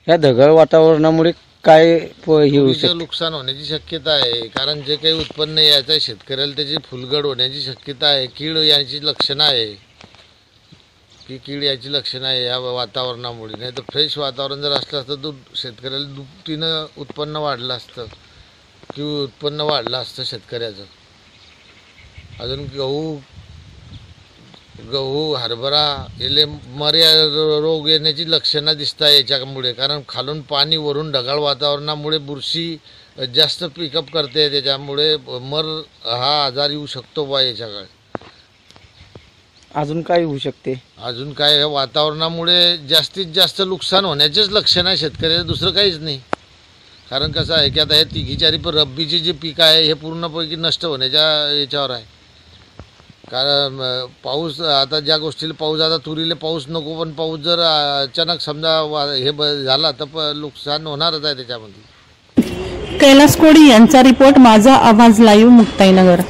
या ढगाळ वातावरणामुळे काय होऊ शकतं? नुकसान होण्याची शक्यता आहे, कारण जे काही उत्पन्न यायचं आहे शेतकऱ्याला त्याची फुलगड होण्याची शक्यता आहे. कीड याची लक्षणं आहे की कीड याची लक्षणं आहे या वातावरणामुळे. नाही तर फ्रेश वातावरण जर असलं असतं तर शेतकऱ्याला दुपटीनं उत्पन्न वाढलं असतं किंवा उत्पन्न वाढलं असतं शेतकऱ्याचं. अजून गहू हरभरा याले मर्या रोग येण्याची लक्षणं दिसत आहे याच्यामुळे, कारण खालून पाणी वरून ढगाळ वातावरणामुळे बुरशी जास्त पिकअप करते, त्याच्यामुळे हा आजार येऊ शकतो बा याच्याकडे. अजून काय होऊ शकते? अजून काय वातावरणामुळे जास्तीत जास्त नुकसान होण्याचेच लक्षण आहे शेतकऱ्याचं, दुसरं काहीच नाही. कारण कसं आहे की आता हे तिघी-चारी पण रब्बीचे जे पीक आहे हे पूर्णपैकी नष्ट होण्याच्या याच्यावर आहे. कारण पाऊस आता ज्या गोष्टीला पाऊस, आता तुरीला पाऊस नको, पण पाऊस जर अचानक समजा हे झाला तर नुकसान होणारच आहे त्याच्यामध्ये. कैलास कोडी यांचा रिपोर्ट, माझा आवाज लाईव्ह, मुक्ताईनगर.